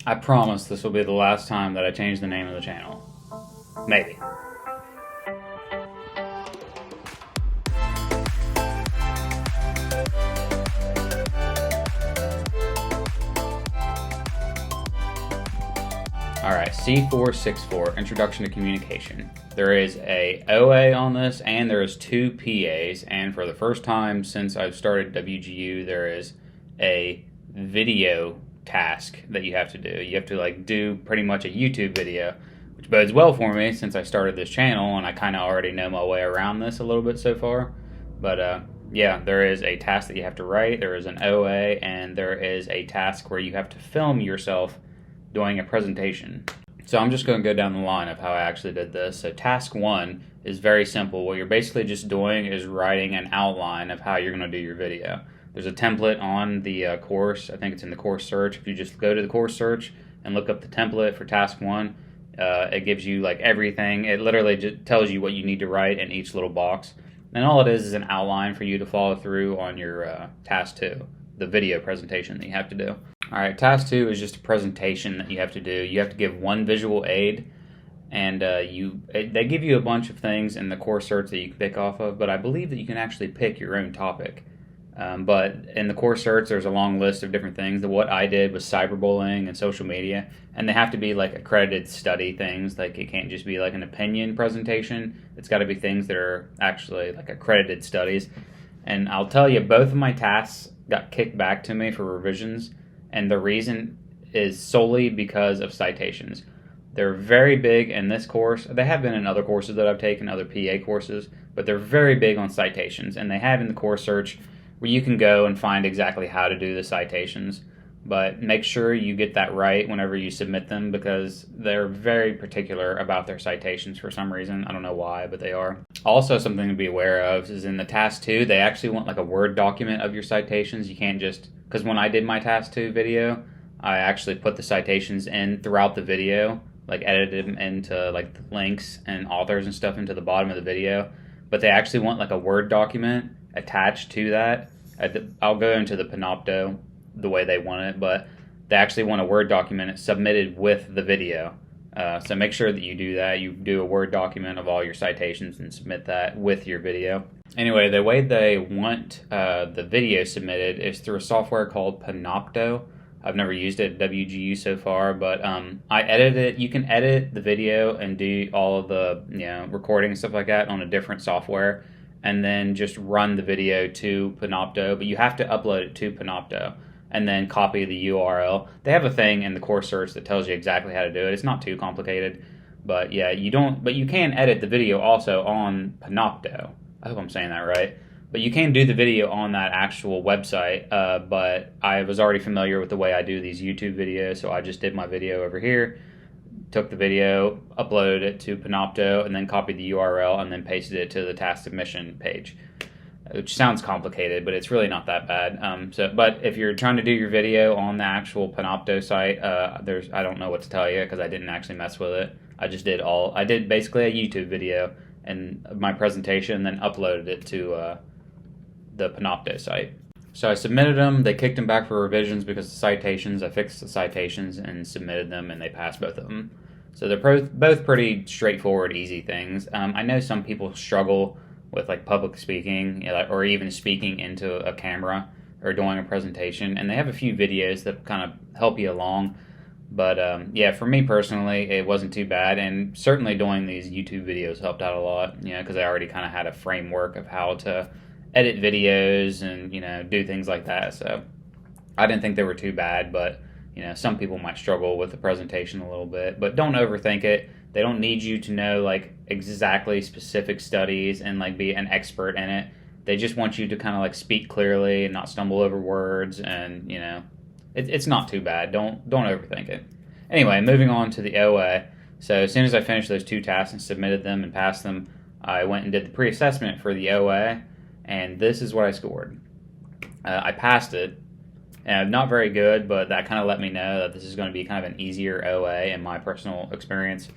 I promise this will be the last time that I change the name of the channel. Maybe. Alright, C464, Introduction to Communication. There is a OA on this, and there is 2 PAs, and for the first time since I've started WGU, there is a video task that you have to do. You have to do pretty much a YouTube video, which bodes well for me since I started this channel, and I kind of already know my way around this a little bit so far. But yeah, there is a task that you have to write, there is an OA, and there is a task where you have to film yourself doing a presentation. So I'm just going to go down the line of how I actually did this. So task 1 is very simple. What you're basically just doing is writing an outline of how you're going to do your video. There's a template on the course. I think it's in the course search. If you just go to the course search and look up the template for task 1, it gives you everything. It literally just tells you what you need to write in each little box. And all it is an outline for you to follow through on your task 2, the video presentation that you have to do. Alright, task 2 is just a presentation that you have to do. You have to give one visual aid, and they give you a bunch of things in the course search that you can pick off of, but I believe that you can actually pick your own topic. But in the course search, there's a long list of different things. What I did was cyberbullying and social media, and they have to be accredited study things. It can't just be an opinion presentation. It's got to be things that are actually accredited studies. And I'll tell you, both of my tasks got kicked back to me for revisions. And the reason is solely because of citations. They're very big in this course. They have been in other courses that I've taken, other PA courses, but they're very big on citations. And they have in the course search where you can go and find exactly how to do the citations. But make sure you get that right whenever you submit them, because they're very particular about their citations for some reason. I don't know why, but they are. Also, something to be aware of is in the task 2, they actually want a Word document of your citations. You can't just... Because when I did my task 2 video, I actually put the citations in throughout the video, edited them into the links and authors and stuff into the bottom of the video. But they actually want a Word document attached to that. I'll go into the Panopto the way they want it, but they actually want a Word document submitted with the video. So make sure that you do that. You do a Word document of all your citations and submit that with your video. Anyway, the way they want the video submitted is through a software called Panopto. I've never used it at WGU so far, but I edited it. You can edit the video and do all of the recording and stuff like that on a different software, and then just run the video to Panopto. But you have to upload it to Panopto and then copy the URL. They have a thing in the course search that tells you exactly how to do it. It's not too complicated, but yeah, but you can edit the video also on Panopto. I hope I'm saying that right. But you can do the video on that actual website, but I was already familiar with the way I do these YouTube videos, so I just did my video over here, took the video, uploaded it to Panopto, and then copied the URL and then pasted it to the task submission page, which sounds complicated, but it's really not that bad. But if you're trying to do your video on the actual Panopto site, I don't know what to tell you because I didn't actually mess with it. I did basically a YouTube video and my presentation, and then uploaded it to the Panopto site. So I submitted them. They kicked them back for revisions because of citations. I fixed the citations and submitted them, and they passed both of them. So they're both pretty straightforward, easy things. I know some people struggle with public speaking, or even speaking into a camera or doing a presentation, and they have a few videos that kind of help you along. But yeah, for me personally, it wasn't too bad, and certainly doing these YouTube videos helped out a lot, because I already kind of had a framework of how to edit videos and, do things like that. So I didn't think they were too bad, but, some people might struggle with the presentation a little bit. But don't overthink it. They don't need you to know, exactly specific studies and, be an expert in it. They just want you to kind of, speak clearly and not stumble over words, and, it's not too bad. Don't overthink it. Anyway, moving on to the OA. So as soon as I finished those 2 tasks and submitted them and passed them, I went and did the pre-assessment for the OA, and this is what I scored. I passed it. Not very good, but that kind of let me know that this is going to be kind of an easier OA in my personal experience.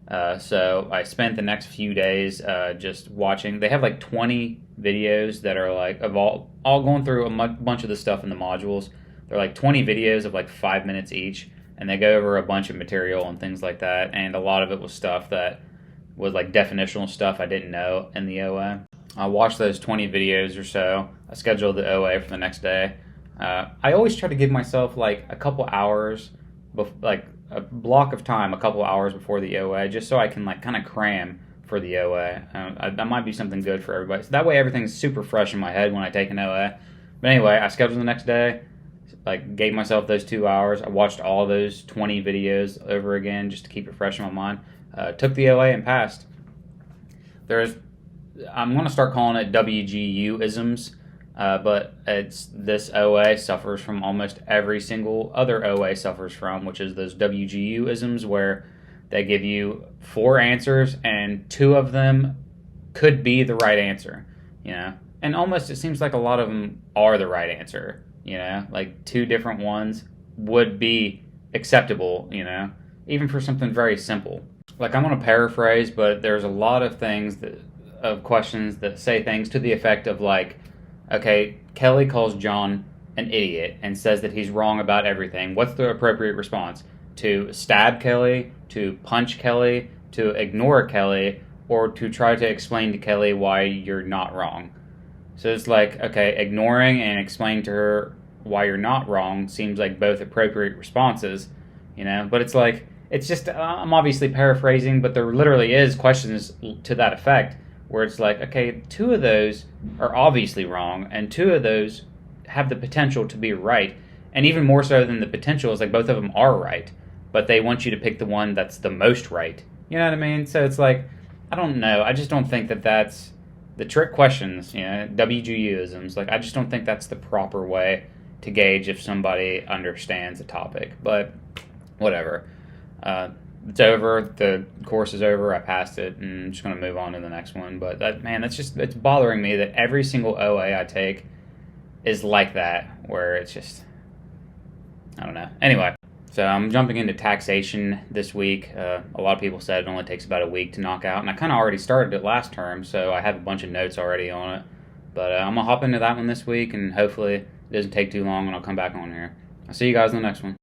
So I spent the next few days just watching. They have 20 videos that are of all going through a bunch of the stuff in the modules. They're 20 videos of 5 minutes each, and they go over a bunch of material and things like that, and a lot of it was stuff that was like definitional stuff I didn't know in the OA. I watched those 20 videos or so. I scheduled the OA for the next day. I always try to give myself like a couple hours, like a block of time, a couple hours before the OA, just so I can like kind of cram for the OA. That might be something good for everybody. So that way everything's super fresh in my head when I take an OA. But anyway, I scheduled the next day, like gave myself those 2 hours. I watched all those 20 videos over again just to keep it fresh in my mind. Took the OA and passed. I'm going to start calling it WGU isms, but this OA suffers from almost every single other OA suffers from, which is those WGU isms where they give you 4 answers and 2 of them could be the right answer, and almost it seems like a lot of them are the right answer, like 2 different ones would be acceptable, even for something very simple. Like, I'm going to paraphrase, but there's a lot of questions that say things to the effect of like, okay, Kelly calls John an idiot and says that he's wrong about everything. What's the appropriate response? To stab Kelly, to punch Kelly, to ignore Kelly, or to try to explain to Kelly why you're not wrong? So it's like, okay, ignoring and explaining to her why you're not wrong seems like both appropriate responses, but it's like, it's just, I'm obviously paraphrasing, but there literally is questions to that effect where it's like, okay, 2 of those are obviously wrong, and 2 of those have the potential to be right. And even more so than the potential is like both of them are right, but they want you to pick the one that's the most right. You know what I mean? So it's like, I don't know. I just don't think that that's the trick questions, WGUisms. Like, I just don't think that's the proper way to gauge if somebody understands a topic. But whatever. It's over. The course is over. I passed it, and I'm just going to move on to the next one. But it's bothering me that every single OA I take is like that, where it's just, I don't know. Anyway, so I'm jumping into taxation this week. A lot of people said it only takes about a week to knock out, and I kind of already started it last term, so I have a bunch of notes already on it. But I'm going to hop into that one this week, and hopefully it doesn't take too long, and I'll come back on here. I'll see you guys in the next one.